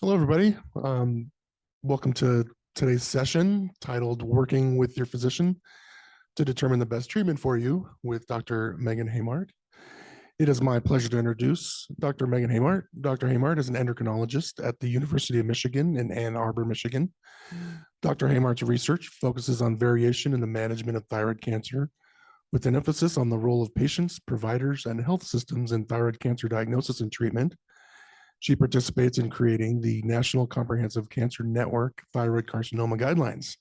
Hello, everybody. Welcome to today's session titled Working with Your Physician to Determine the Best Treatment for You with Dr. Megan Haymart. It is my pleasure to introduce Dr. Megan Haymart. Dr. Haymart is an endocrinologist at the University of Michigan in Ann Arbor, Michigan. Dr. Haymart's research focuses on variation in the management of thyroid cancer with an emphasis on the role of patients, providers, and health systems in thyroid cancer diagnosis and treatment. She participates in creating the National Comprehensive Cancer Network Thyroid Carcinoma Guidelines.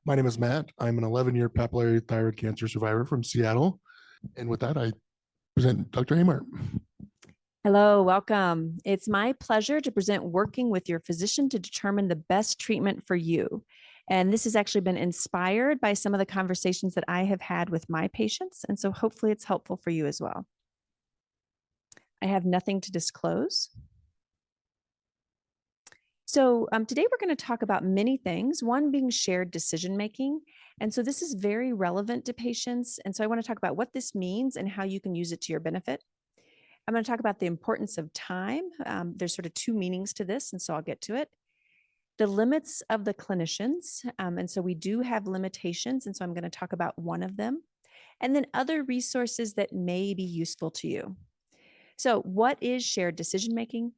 My name is Matt. I'm an 11-year papillary thyroid cancer survivor from Seattle. And with that, I present Dr. Haymart. Hello, welcome. It's my pleasure to present Working with Your Physician to Determine the Best Treatment for You. And this has actually been inspired by some of the conversations that I have had with my patients. And so hopefully it's helpful for you as well. I have nothing to disclose. So today we're going to talk about many things, one being shared decision-making. And so this is very relevant to patients. And so I want to talk about what this means and how you can use it to your benefit. I'm going to talk about the importance of time. There's sort of two meanings to this, and so I'll get to it. The limits of the clinicians. And so we do have limitations, and so I'm going to talk about one of them. And then other resources that may be useful to you. So what is shared decision-making?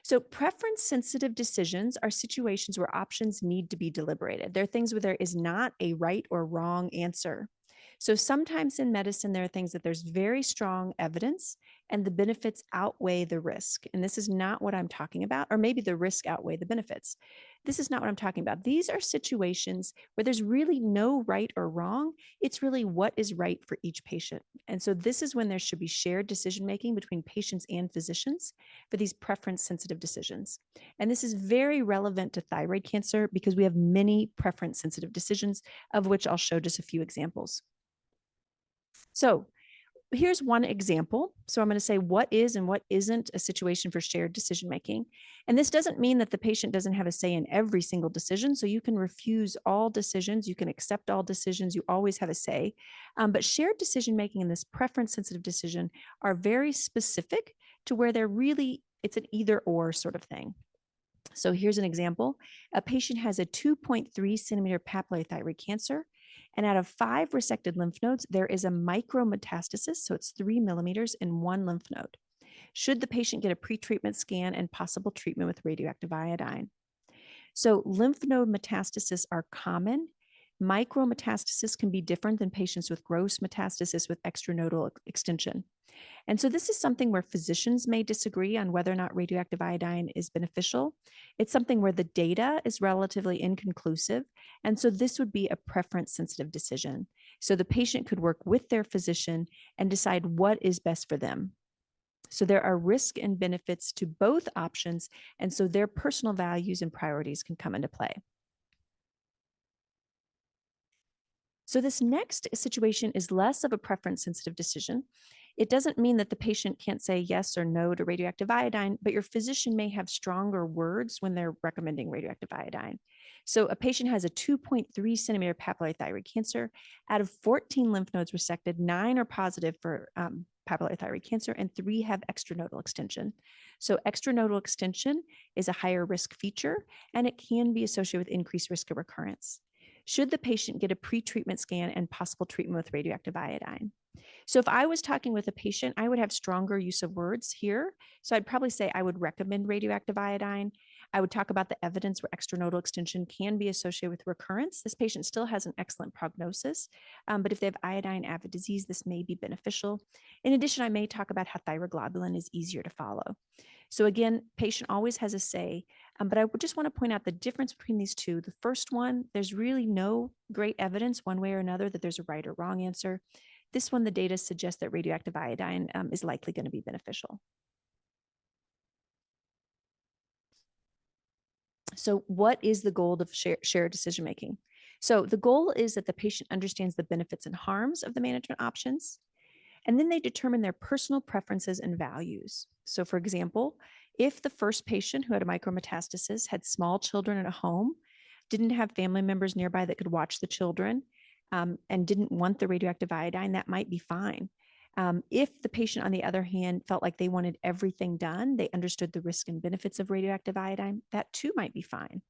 So preference-sensitive decisions are situations where options need to be deliberated. They're things where there is not a right or wrong answer. So sometimes in medicine, there are things that there's very strong evidence and the benefits outweigh the risk. And this is not what I'm talking about, or maybe the risk outweigh the benefits. This is not what I'm talking about. These are situations where there's really no right or wrong. It's really what is right for each patient. And so this is when there should be shared decision-making between patients and physicians for these preference-sensitive decisions. And this is very relevant to thyroid cancer because we have many preference-sensitive decisions, of which I'll show just a few examples. So here's one example. So I'm going to say what is and what isn't a situation for shared decision making. And this doesn't mean that the patient doesn't have a say in every single decision. So you can refuse all decisions, you can accept all decisions, you always have a say. But shared decision making and this preference sensitive decision are very specific to where they're really, it's an either or sort of thing. So here's an example. A patient has a 2.3 centimeter papillary thyroid cancer. And out of 5 resected lymph nodes, there is a micrometastasis. So it's 3 millimeters in one lymph node. Should the patient get a pretreatment scan and possible treatment with radioactive iodine? So lymph node metastases are common. Micrometastasis can be different than patients with gross metastasis with extranodal extension. And so this is something where physicians may disagree on whether or not radioactive iodine is beneficial. It's something where the data is relatively inconclusive. And so this would be a preference sensitive decision. So the patient could work with their physician and decide what is best for them. So there are risks and benefits to both options. And so their personal values and priorities can come into play. So this next situation is less of a preference sensitive decision. It doesn't mean that the patient can't say yes or no to radioactive iodine, but your physician may have stronger words when they're recommending radioactive iodine. So a patient has a 2.3 centimeter papillary thyroid cancer. Out of 14 lymph nodes resected, 9 are positive for papillary thyroid cancer and 3 have extranodal extension. So extranodal extension is a higher risk feature and it can be associated with increased risk of recurrence. Should the patient get a pre-treatment scan and possible treatment with radioactive iodine? So if I was talking with a patient, I would have stronger use of words here. So I'd probably say I would recommend radioactive iodine. I would talk about the evidence where extranodal extension can be associated with recurrence. This patient still has an excellent prognosis, but if they have iodine-avid disease, this may be beneficial. In addition, I may talk about how thyroglobulin is easier to follow. So again, patient always has a say, but I just want to point out the difference between these two. The first one, there's really no great evidence one way or another that there's a right or wrong answer. This one, the data suggests that radioactive iodine is likely going to be beneficial. So what is the goal of shared decision-making? So the goal is that the patient understands the benefits and harms of the management options, and then they determine their personal preferences and values. So for example, if the first patient who had a micrometastasis had small children at a home, didn't have family members nearby that could watch the children, and didn't want the radioactive iodine, that might be fine. If the patient, on the other hand, felt like they wanted everything done, they understood the risk and benefits of radioactive iodine, that too might be fine.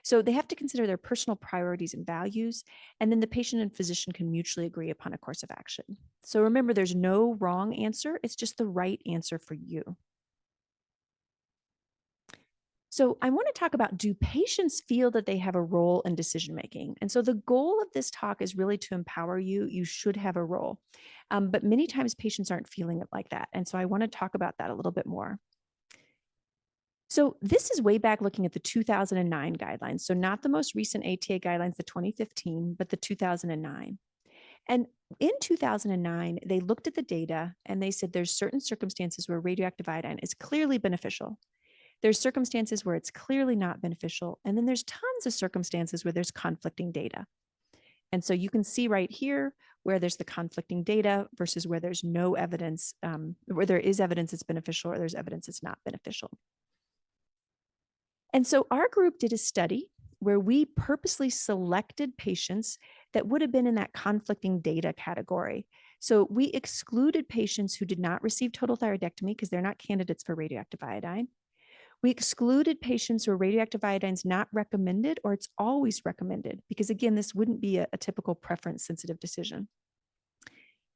So they have to consider their personal priorities and values, and then the patient and physician can mutually agree upon a course of action. So remember, there's no wrong answer. It's just the right answer for you. So I want to talk about, do patients feel that they have a role in decision making? And so the goal of this talk is really to empower you. You should have a role. But many times patients aren't feeling it like that. And so I want to talk about that a little bit more. So this is way back looking at the 2009 guidelines. So not the most recent ATA guidelines, the 2015, but the 2009. And in 2009, they looked at the data and they said there's certain circumstances where radioactive iodine is clearly beneficial. There's circumstances where it's clearly not beneficial. And then there's tons of circumstances where there's conflicting data. And so you can see right here where there's the conflicting data versus where there's no evidence, where there is evidence it's beneficial or there's evidence it's not beneficial. And so our group did a study where we purposely selected patients that would have been in that conflicting data category. So we excluded patients who did not receive total thyroidectomy because they're not candidates for radioactive iodine. We excluded patients where radioactive iodine is not recommended or it's always recommended, because again, this wouldn't be a typical preference sensitive decision.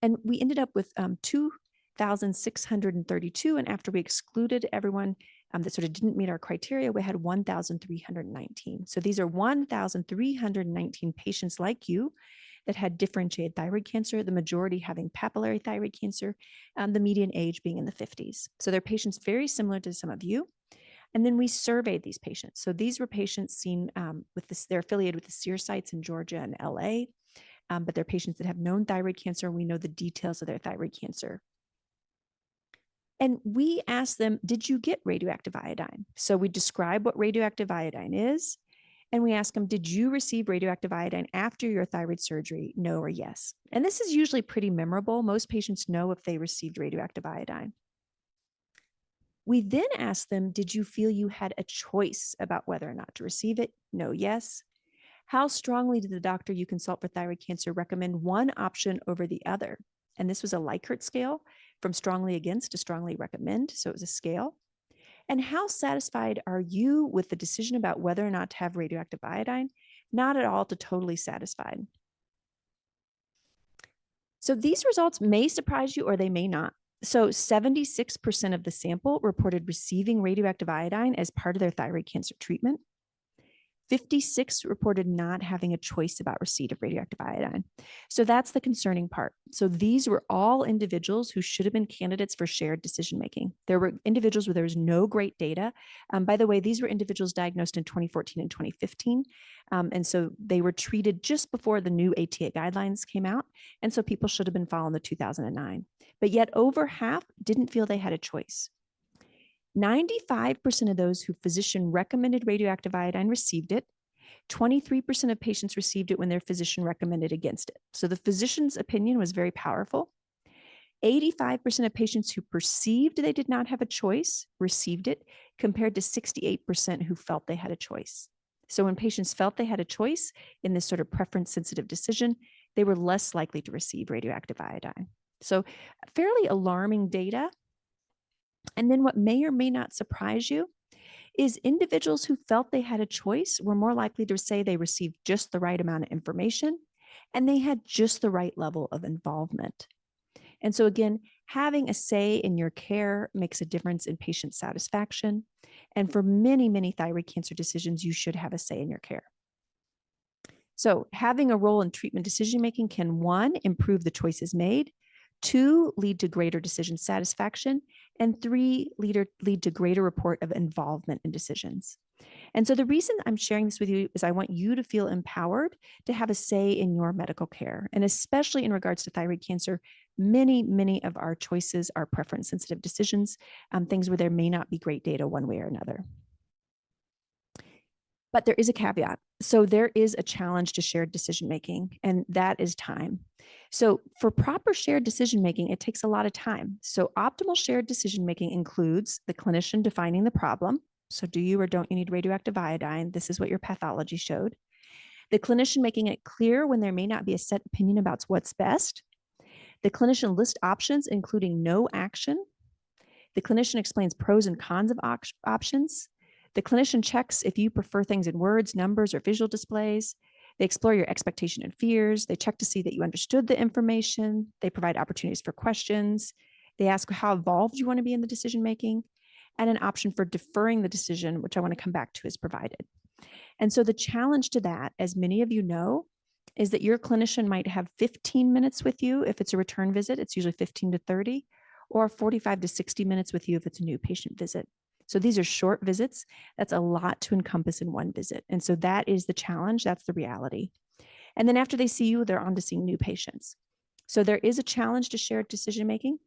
And we ended up with 2,632. And after we excluded everyone that sort of didn't meet our criteria, we had 1,319. So these are 1,319 patients like you that had differentiated thyroid cancer, the majority having papillary thyroid cancer, the median age being in the 50s. So they're patients very similar to some of you. And then we surveyed these patients. So these were patients seen with this, they're affiliated with the SEER sites in Georgia and LA, but they're patients that have known thyroid cancer. We know the details of their thyroid cancer. And we asked them, did you get radioactive iodine? So we describe what radioactive iodine is. And we ask them, did you receive radioactive iodine after your thyroid surgery? No or yes. And this is usually pretty memorable. Most patients know if they received radioactive iodine. We then asked them, did you feel you had a choice about whether or not to receive it? No, yes. How strongly did the doctor you consult for thyroid cancer recommend one option over the other? And this was a Likert scale from strongly against to strongly recommend. So it was a scale. And how satisfied are you with the decision about whether or not to have radioactive iodine? Not at all to totally satisfied. So these results may surprise you or they may not. So 76% of the sample reported receiving radioactive iodine as part of their thyroid cancer treatment. 56 reported not having a choice about receipt of radioactive iodine. So that's the concerning part. So these were all individuals who should have been candidates for shared decision-making. There were individuals where there was no great data. By the way, these were individuals diagnosed in 2014 and 2015. And so they were treated just before the new ATA guidelines came out. And so people should have been following the 2009. But yet over half didn't feel they had a choice. 95% of those who physician recommended radioactive iodine received it. 23% of patients received it when their physician recommended against it. So the physician's opinion was very powerful. 85% of patients who perceived they did not have a choice received it, compared to 68% who felt they had a choice. So when patients felt they had a choice in this sort of preference-sensitive decision, they were less likely to receive radioactive iodine. So fairly alarming data. And then what may or may not surprise you is individuals who felt they had a choice were more likely to say they received just the right amount of information and they had just the right level of involvement. And so again, having a say in your care makes a difference in patient satisfaction. And for many, many thyroid cancer decisions, you should have a say in your care. So having a role in treatment decision-making can, 1, improve the choices made, 2, lead to greater decision satisfaction, and 3, lead to greater report of involvement in decisions. And so the reason I'm sharing this with you is I want you to feel empowered to have a say in your medical care. And especially in regards to thyroid cancer, many, many of our choices are preference-sensitive decisions, things where there may not be great data one way or another. But there is a caveat. So there is a challenge to shared decision-making, and that is time. So for proper shared decision-making, it takes a lot of time. So optimal shared decision-making includes the clinician defining the problem. So do you or don't you need radioactive iodine? This is what your pathology showed. The clinician making it clear when there may not be a set opinion about what's best. The clinician lists options, including no action. The clinician explains pros and cons of options. The clinician checks if you prefer things in words, numbers, or visual displays. They explore your expectation and fears. They check to see that you understood the information. They provide opportunities for questions. They ask how involved you want to be in the decision making, and an option for deferring the decision, which I want to come back to, is provided. And so the challenge to that, as many of you know, is that your clinician might have 15 minutes with you if it's a return visit. It's usually 15 to 30, or 45 to 60 minutes with you if it's a new patient visit. So these are short visits. That's a lot to encompass in one visit. And so that is the challenge. That's the reality. And then after they see you, they're on to seeing new patients. So there is a challenge to shared decision making.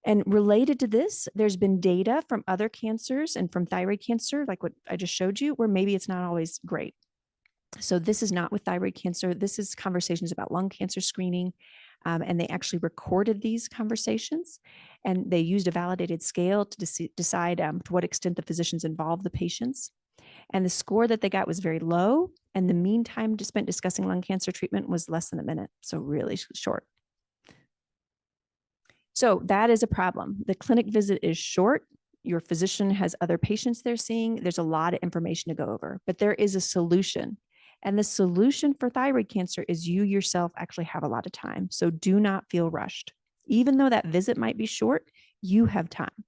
And related to this, there's been data from other cancers and from thyroid cancer, like what I just showed you, where maybe it's not always great. So this is not with thyroid cancer. This is conversations about lung cancer screening. And they actually recorded these conversations, and they used a validated scale to decide to what extent the physicians involved the patients. And the score that they got was very low, and the mean time spent discussing lung cancer treatment was less than a minute, so really short. So that is a problem. The clinic visit is short. Your physician has other patients they're seeing. There's a lot of information to go over, but there is a solution. And the solution for thyroid cancer is you yourself actually have a lot of time. So do not feel rushed. Even though that visit might be short, you have time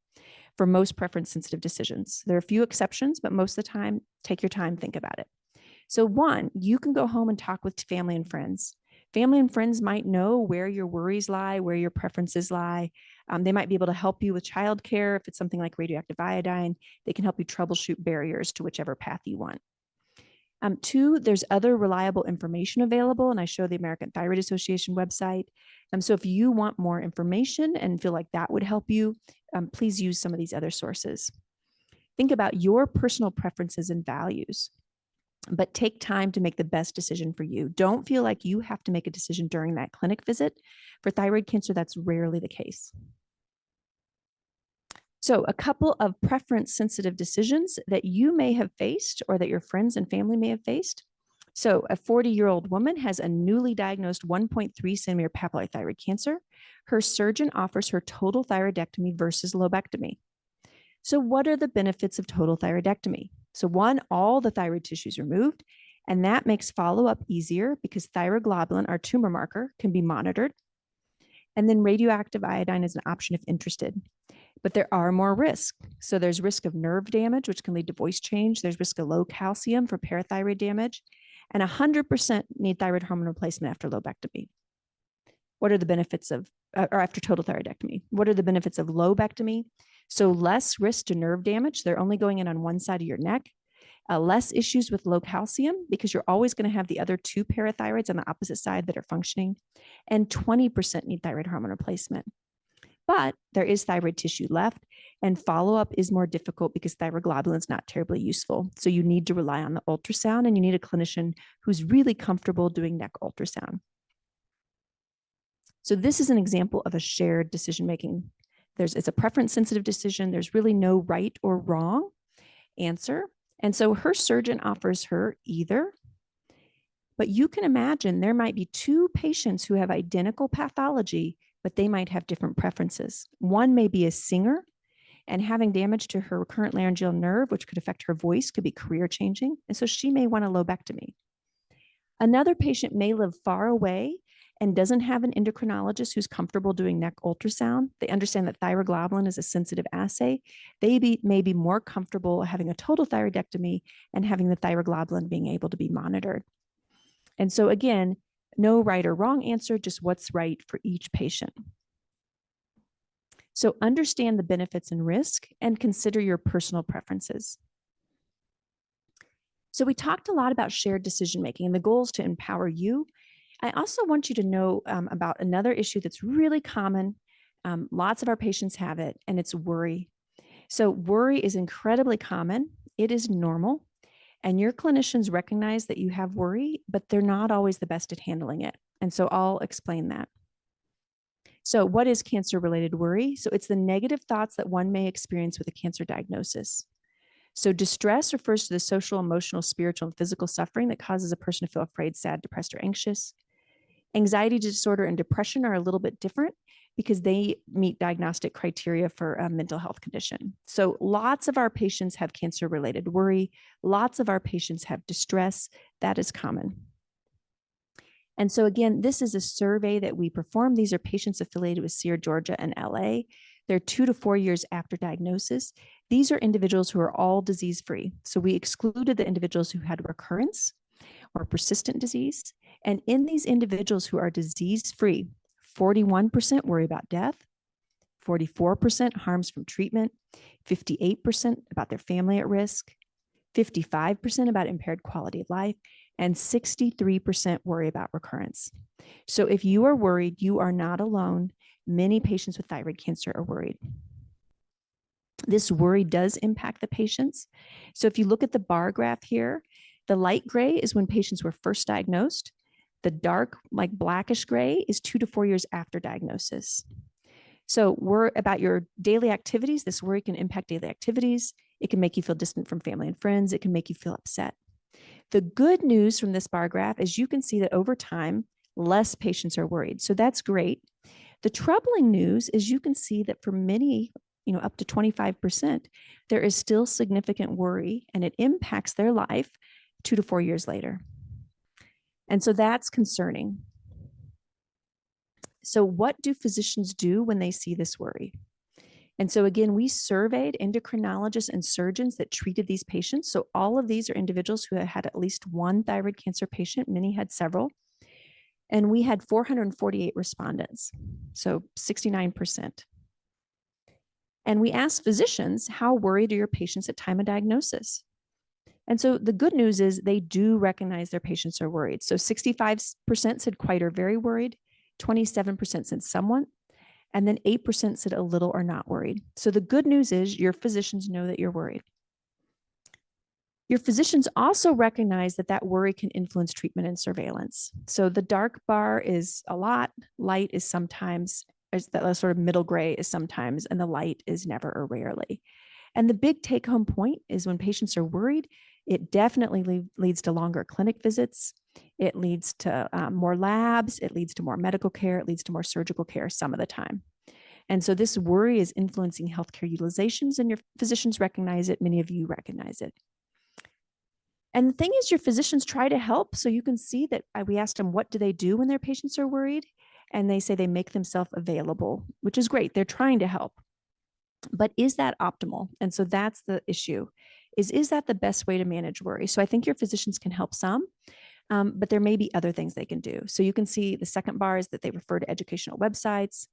for most preference sensitive decisions. There are a few exceptions, but most of the time, take your time, think about it. So one, you can go home and talk with family and friends. Family and friends might know where your worries lie, where your preferences lie. They might be able to help you with childcare. If it's something like radioactive iodine, they can help you troubleshoot barriers to whichever path you want. Two, there's other reliable information available, and I show the American Thyroid Association website. So if you want more information and feel like that would help you, please use some of these other sources. Think about your personal preferences and values, but take time to make the best decision for you. Don't feel like you have to make a decision during that clinic visit. For thyroid cancer, that's rarely the case. So a couple of preference sensitive decisions that you may have faced or that your friends and family may have faced. So a 40-year-old woman has a newly diagnosed 1.3 centimeter papillary thyroid cancer. Her surgeon offers her total thyroidectomy versus lobectomy. So what are the benefits of total thyroidectomy? So one, all the thyroid tissue is removed, and that makes follow-up easier because thyroglobulin, our tumor marker, can be monitored. And then radioactive iodine is an option if interested. But there are more risks. So there's risk of nerve damage, which can lead to voice change. There's risk of low calcium for parathyroid damage, and 100% need thyroid hormone replacement after lobectomy. What are the benefits of, or after total thyroidectomy? What are the benefits of lobectomy? So less risk to nerve damage. They're only going in on one side of your neck. Less issues with low calcium because you're always going to have the other two parathyroids on the opposite side that are functioning. And 20% need thyroid hormone replacement. But there is thyroid tissue left, and follow-up is more difficult because thyroglobulin is not terribly useful. So you need to rely on the ultrasound, and you need a clinician who's really comfortable doing neck ultrasound. So this is an example of a shared decision-making. It's a preference-sensitive decision. There's really no right or wrong answer. And so her surgeon offers her either. But you can imagine there might be two patients who have identical pathology, but they might have different preferences. One may be a singer, and having damage to her recurrent laryngeal nerve, which could affect her voice, could be career changing. And so she may want a lobectomy. Another patient may live far away and doesn't have an endocrinologist who's comfortable doing neck ultrasound. They understand that thyroglobulin is a sensitive assay. They may be more comfortable having a total thyroidectomy and having the thyroglobulin being able to be monitored. And so again, no right or wrong answer, just what's right for each patient. So understand the benefits and risk and consider your personal preferences. So we talked a lot about shared decision-making, and the goal is to empower you. I also want you to know about another issue that's really common. Lots of our patients have it, and it's worry. So worry is incredibly common. It is normal. And your clinicians recognize that you have worry, but they're not always the best at handling it. And so I'll explain that. So what is cancer-related worry? So it's the negative thoughts that one may experience with a cancer diagnosis. So distress refers to the social, emotional, spiritual, and physical suffering that causes a person to feel afraid, sad, depressed, or anxious. Anxiety disorder and depression are a little bit different because they meet diagnostic criteria for a mental health condition. So lots of our patients have cancer-related worry. Lots of our patients have distress. That is common. And so again, this is a survey that we perform. These are patients affiliated with SEER Georgia and LA. They're 2 to 4 years after diagnosis. These are individuals who are all disease-free. So we excluded the individuals who had recurrence or persistent disease. And in these individuals who are disease-free, 41% worry about death, 44% harms from treatment, 58% about their family at risk, 55% about impaired quality of life, and 63% worry about recurrence. So if you are worried, you are not alone. Many patients with thyroid cancer are worried. This worry does impact the patients. So if you look at the bar graph here, the light gray is when patients were first diagnosed. The dark, like blackish gray, is 2 to 4 years after diagnosis. So worry about your daily activities. This worry can impact daily activities. It can make you feel distant from family and friends. It can make you feel upset. The good news from this bar graph is you can see that over time, less patients are worried. So that's great. The troubling news is you can see that for many, up to 25%, there is still significant worry and it impacts their life 2 to 4 years later. And so that's concerning. So what do physicians do when they see this worry? And so again, we surveyed endocrinologists and surgeons that treated these patients. So all of these are individuals who had at least one thyroid cancer patient. Many had several. And we had 448 respondents, so 69%. And we asked physicians, how worried are your patients at time of diagnosis? And so the good news is they do recognize their patients are worried. So 65% said quite or very worried, 27% said somewhat, and then 8% said a little or not worried. So the good news is your physicians know that you're worried. Your physicians also recognize that that worry can influence treatment and surveillance. So the dark bar is a lot, light is sometimes, that sort of middle gray is sometimes, and the light is never or rarely. And the big take-home point is when patients are worried, it definitely leads to longer clinic visits. It leads to more labs. It leads to more medical care. It leads to more surgical care some of the time. And so this worry is influencing healthcare utilizations, and your physicians recognize it. Many of you recognize it. And the thing is, your physicians try to help. So you can see that we asked them, what do they do when their patients are worried? And they say they make themselves available, which is great. They're trying to help. But is that optimal? And so that's the issue, is that the best way to manage worry? So I think your physicians can help some, but there may be other things they can do. So you can see the second bar is that they refer to educational websites.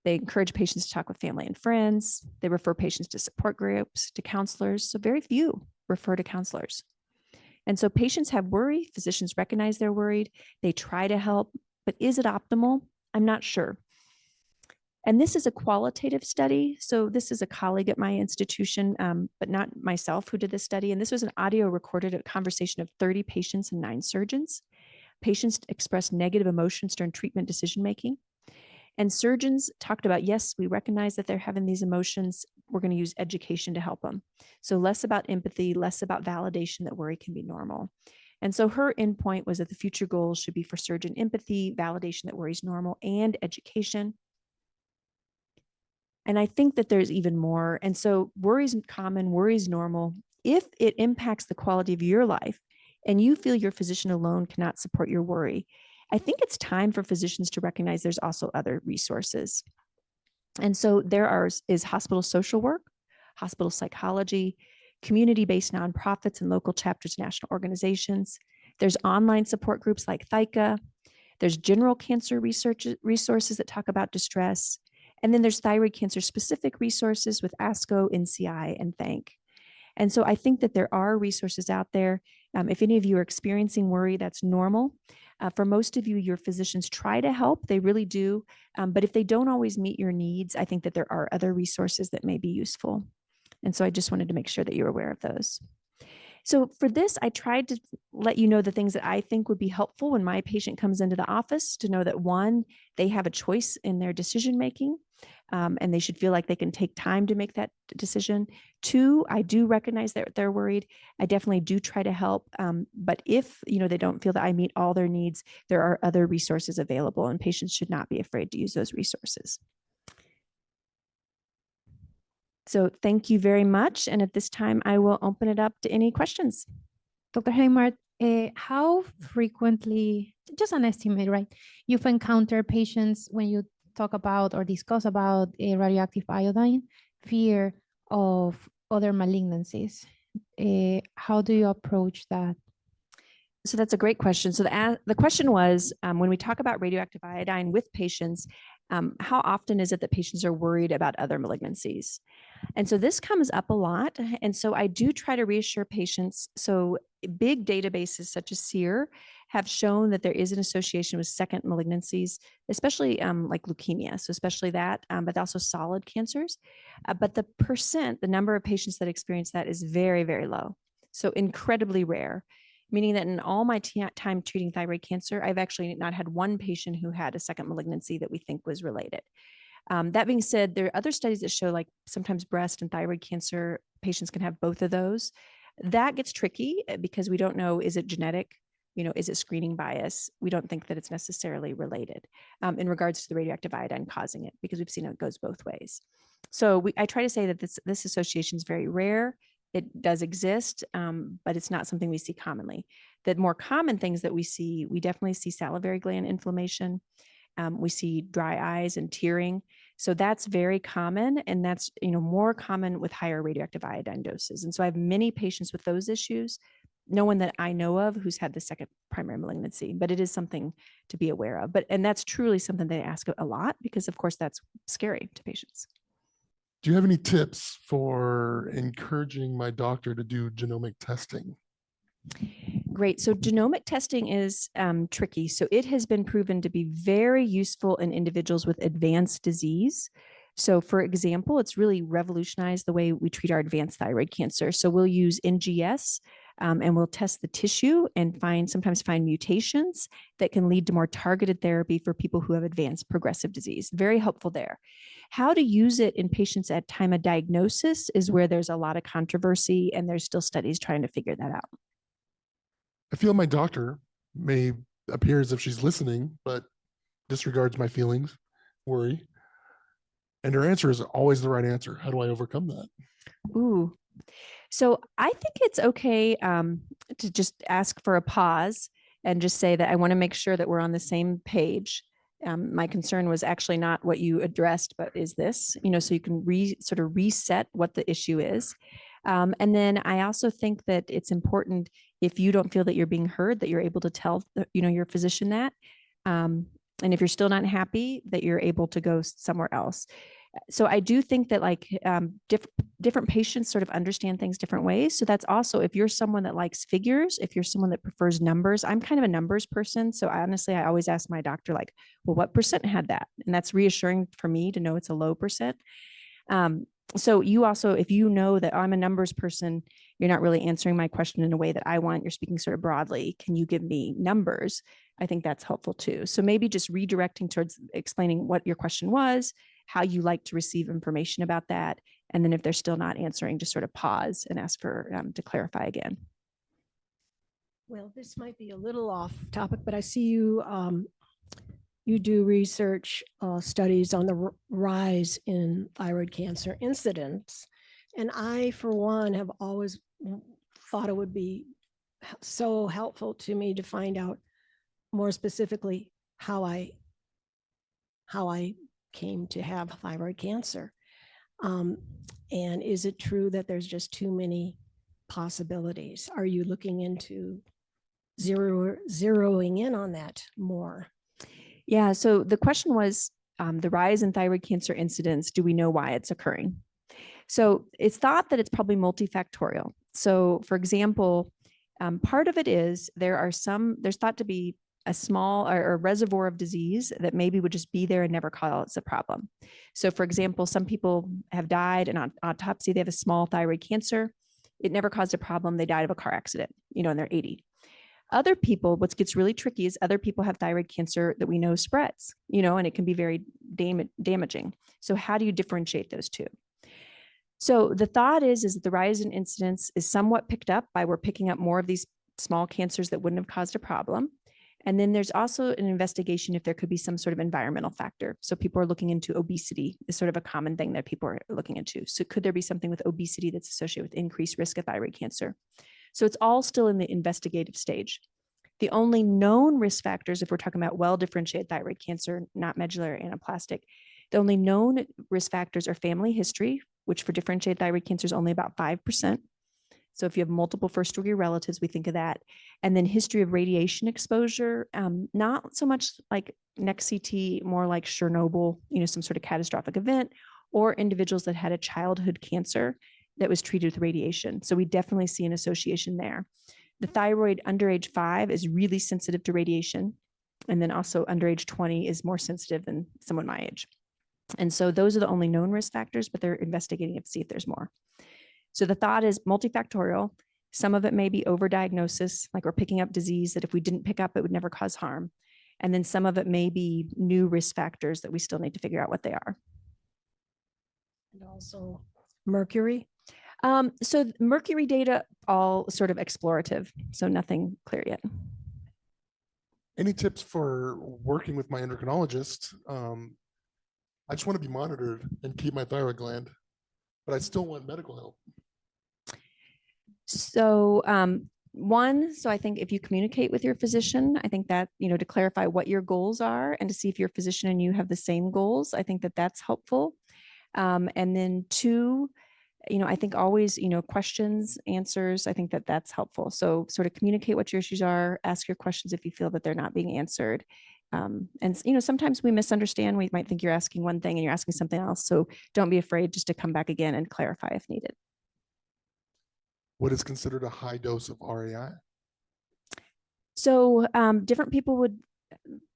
They encourage patients to talk with family and friends. They refer patients to support groups, to counselors. So very few refer to counselors. And so patients have worry. Physicians recognize they're worried. They try to help, but is it optimal? I'm not sure. And this is a qualitative study. So this is a colleague at my institution, but not myself who did this study. And this was an audio recorded conversation of 30 patients and 9 surgeons. Patients expressed negative emotions during treatment decision-making. And surgeons talked about, yes, we recognize that they're having these emotions. We're going to use education to help them. So less about empathy, less about validation that worry can be normal. And so her endpoint was that the future goals should be for surgeon empathy, validation that worry is normal, and education. And I think that there's even more. And so worry is common, worry is normal. If it impacts the quality of your life and you feel your physician alone cannot support your worry, I think it's time for physicians to recognize there's also other resources. And so there is hospital social work, hospital psychology, community-based nonprofits and local chapters, national organizations. There's online support groups like ThyCa. There's general cancer resources that talk about distress. And then there's thyroid cancer specific resources with ASCO, NCI, and THANK. And so I think that there are resources out there. If any of you are experiencing worry, that's normal. For most of you, your physicians try to help. They really do. But if they don't always meet your needs, I think that there are other resources that may be useful. And so I just wanted to make sure that you're aware of those. So for this, I tried to let you know the things that I think would be helpful when my patient comes into the office, to know that one, they have a choice in their decision making, and they should feel like they can take time to make that decision. Two, I do recognize that they're worried. I definitely do try to help. But if they don't feel that I meet all their needs, there are other resources available, and patients should not be afraid to use those resources. So thank you very much. And at this time, I will open it up to any questions. Dr. Haymart, how frequently, just an estimate, right? You've encountered patients when you talk about or discuss about radioactive iodine, fear of other malignancies. How do you approach that? So that's a great question. So the question was, when we talk about radioactive iodine with patients, how often is it that patients are worried about other malignancies? And so this comes up a lot. And so I do try to reassure patients. So big databases such as SEER have shown that there is an association with second malignancies, especially like leukemia. So especially that, but also solid cancers. But the number of patients that experience that is very, very low. So incredibly rare, meaning that in all my time treating thyroid cancer, I've actually not had one patient who had a second malignancy that we think was related. That being said, there are other studies that show like sometimes breast and thyroid cancer patients can have both of those. That gets tricky because we don't know, is it genetic? Is it screening bias? We don't think that it's necessarily related in regards to the radioactive iodine causing it, because we've seen it goes both ways. So I try to say that this association is very rare. It does exist, but it's not something we see commonly. The more common things that we definitely see salivary gland inflammation. We see dry eyes and tearing. So that's very common. And that's, more common with higher radioactive iodine doses. And so I have many patients with those issues. No one that I know of who's had the second primary malignancy, but it is something to be aware of. And that's truly something they ask a lot, because of course that's scary to patients. Do you have any tips for encouraging my doctor to do genomic testing? Great. So genomic testing is tricky. So it has been proven to be very useful in individuals with advanced disease. So for example, it's really revolutionized the way we treat our advanced thyroid cancer. So we'll use NGS and we'll test the tissue and sometimes find mutations that can lead to more targeted therapy for people who have advanced progressive disease. Very helpful there. How to use it in patients at time of diagnosis is where there's a lot of controversy, and there's still studies trying to figure that out. I feel my doctor may appear as if she's listening, but disregards my feelings, worry. And her answer is always the right answer. How do I overcome that? Ooh. So I think it's okay to just ask for a pause and just say that I want to make sure that we're on the same page. My concern was actually not what you addressed, but is this, so you can sort of reset what the issue is. And then I also think that it's important, if you don't feel that you're being heard, that you're able to tell, your physician that. And if you're still not happy, that you're able to go somewhere else. So I do think that different patients sort of understand things different ways. So that's also, if you're someone that likes figures, if you're someone that prefers numbers, I'm kind of a numbers person. So honestly, I always ask my doctor, well, what percent had that? And that's reassuring for me to know it's a low percent. So you also, if you know that I'm a numbers person, you're not really answering my question in a way that I want, you're speaking sort of broadly, can you give me numbers? I think that's helpful too. So maybe just redirecting towards explaining what your question was, how you like to receive information about that. And then if they're still not answering, just sort of pause and ask for to clarify again. Well, this might be a little off topic, but I see you you do research studies on the rise in thyroid cancer incidence. And I, for one, have always thought it would be so helpful to me to find out more specifically how I came to have thyroid cancer. And is it true that there's just too many possibilities? Are you looking into zeroing in on that more? Yeah. So the question was the rise in thyroid cancer incidence. Do we know why it's occurring? So it's thought that it's probably multifactorial. So for example, part of it is there's thought to be a small or a reservoir of disease that maybe would just be there and never cause a problem. So for example, some people have died and on autopsy, they have a small thyroid cancer. It never caused a problem. They died of a car accident, and they're 80. Other people, what gets really tricky is other people have thyroid cancer that we know spreads, and it can be very damaging. So how do you differentiate those two? So the thought is that the rise in incidence is somewhat picked up by we're picking up more of these small cancers that wouldn't have caused a problem. And then there's also an investigation if there could be some sort of environmental factor. So people are looking into obesity is sort of a common thing that people are looking into. So could there be something with obesity that's associated with increased risk of thyroid cancer? So it's all still in the investigative stage. The only known risk factors, if we're talking about well-differentiated thyroid cancer, not medullary anaplastic, the only known risk factors are family history, which for differentiated thyroid cancer is only about 5%. So if you have multiple first-degree relatives, we think of that. And then history of radiation exposure, not so much like next CT, more like Chernobyl, some sort of catastrophic event, or individuals that had a childhood cancer that was treated with radiation. So we definitely see an association there. The thyroid under age 5 is really sensitive to radiation. And then also under age 20 is more sensitive than someone my age. And so those are the only known risk factors, but they're investigating it to see if there's more. So the thought is multifactorial. Some of it may be overdiagnosis, like we're picking up disease that if we didn't pick up, it would never cause harm. And then some of it may be new risk factors that we still need to figure out what they are. And also mercury. So mercury data, all sort of explorative, so nothing clear yet. Any tips for working with my endocrinologist? I just want to be monitored and keep my thyroid gland, but I still want medical help. So so I think if you communicate with your physician, I think that, to clarify what your goals are and to see if your physician and you have the same goals, I think that that's helpful. And then 2, I think always, questions, answers, I think that that's helpful. So sort of communicate what your issues are, ask your questions if you feel that they're not being answered. And sometimes we misunderstand. We might think you're asking one thing and you're asking something else. So don't be afraid just to come back again and clarify if needed. What is considered a high dose of RAI? So different people would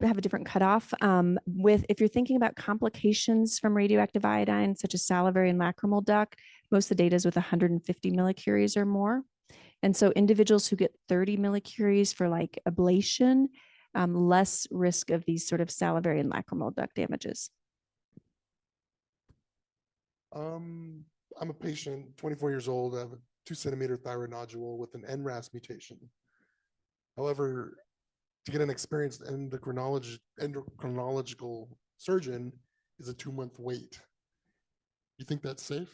have a different cutoff. If you're thinking about complications from radioactive iodine, such as salivary and lacrimal duct, most of the data is with 150 millicuries or more. And so individuals who get 30 millicuries for like ablation, less risk of these sort of salivary and lacrimal duct damages. I'm a patient, 24 years old. I have a 2-centimeter thyroid nodule with an NRAS mutation. However, to get an experienced endocrinological surgeon is a 2-month wait. You think that's safe?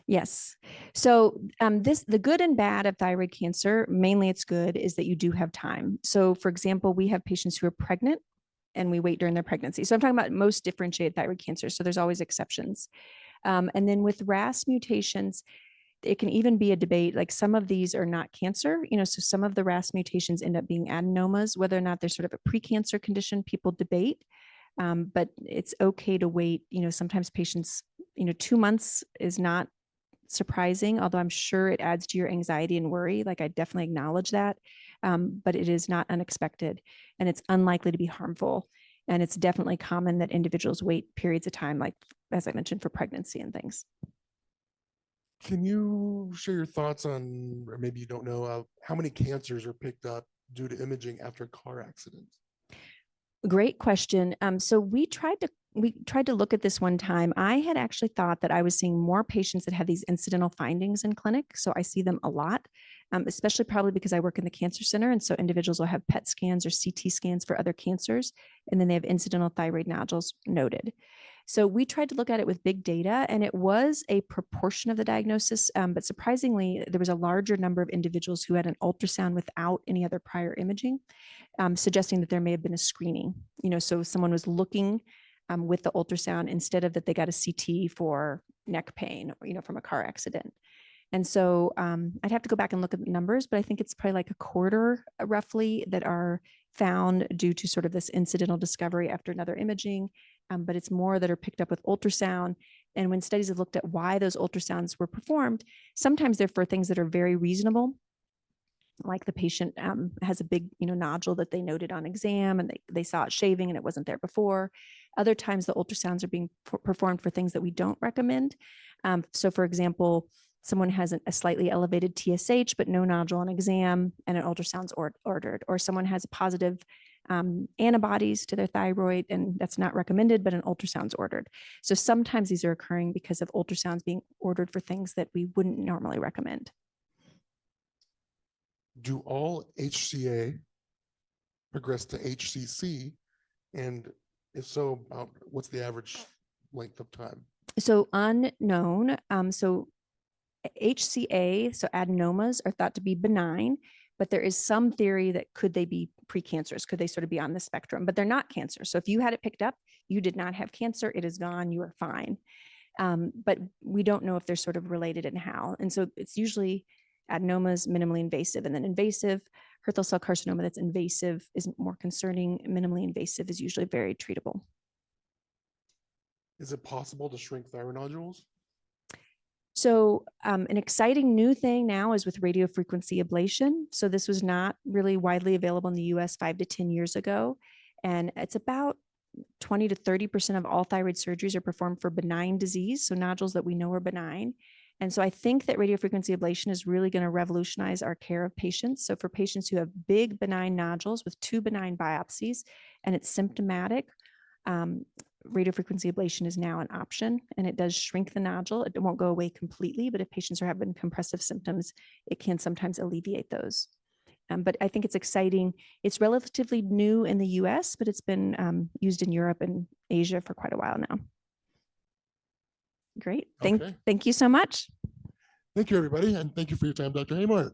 Yes. So the good and bad of thyroid cancer, mainly it's good, is that you do have time. So for example, we have patients who are pregnant and we wait during their pregnancy. So I'm talking about most differentiated thyroid cancer. So there's always exceptions. And then with RAS mutations, it can even be a debate, like some of these are not cancer, so some of the RAS mutations end up being adenomas, whether or not they're sort of a precancer condition, people debate, but it's okay to wait. Sometimes patients, 2 months is not surprising, although I'm sure it adds to your anxiety and worry. Like I definitely acknowledge that, but it is not unexpected and it's unlikely to be harmful. And it's definitely common that individuals wait periods of time, like, as I mentioned, for pregnancy and things. Can you share your thoughts on, or maybe you don't know, how many cancers are picked up due to imaging after a car accident? Great question. So we tried to look at this one time. I had actually thought that I was seeing more patients that had these incidental findings in clinic. So I see them a lot, especially probably because I work in the cancer center. And so individuals will have PET scans or CT scans for other cancers, and then they have incidental thyroid nodules noted. So we tried to look at it with big data, and it was a proportion of the diagnosis, but surprisingly, there was a larger number of individuals who had an ultrasound without any other prior imaging, suggesting that there may have been a screening. So someone was looking with the ultrasound instead of that they got a CT for neck pain, or, from a car accident. And so I'd have to go back and look at the numbers, but I think it's probably like a quarter roughly that are found due to sort of this incidental discovery after another imaging. But it's more that are picked up with ultrasound. And when studies have looked at why those ultrasounds were performed, sometimes they're for things that are very reasonable, like the patient has a big nodule that they noted on exam and they saw it shaving and it wasn't there before. Other times the ultrasounds are being performed for things that we don't recommend. So for example, someone has a slightly elevated TSH, but no nodule on exam, and an ultrasound's ordered, or someone has positive antibodies to their thyroid, and that's not recommended, but an ultrasound's ordered. So sometimes these are occurring because of ultrasounds being ordered for things that we wouldn't normally recommend. Do all HCA progress to HCC? And if so, about what's the average length of time? So unknown. So HCA, so adenomas, are thought to be benign, but there is some theory that could they be precancerous? Could they sort of be on the spectrum? But they're not cancer. So if you had it picked up, you did not have cancer, it is gone, you are fine. But we don't know if they're sort of related and how. And so it's usually adenomas, minimally invasive, and then invasive. Hürthle cell carcinoma that's invasive is more concerning. Minimally invasive is usually very treatable. Is it possible to shrink thyroid nodules? So an exciting new thing now is with radiofrequency ablation. So this was not really widely available in the US 5 to 10 years ago. And it's about 20 to 30% of all thyroid surgeries are performed for benign disease, so nodules that we know are benign. And so I think that radiofrequency ablation is really going to revolutionize our care of patients. So for patients who have big benign nodules with 2 benign biopsies and it's symptomatic, radiofrequency ablation is now an option, and it does shrink the nodule. It won't go away completely, but if patients are having compressive symptoms, it can sometimes alleviate those. But I think it's exciting. It's relatively new in the US, but it's been used in Europe and Asia for quite a while now. Great. Okay. Thank you so much. Thank you, everybody. And thank you for your time, Dr. Haymart.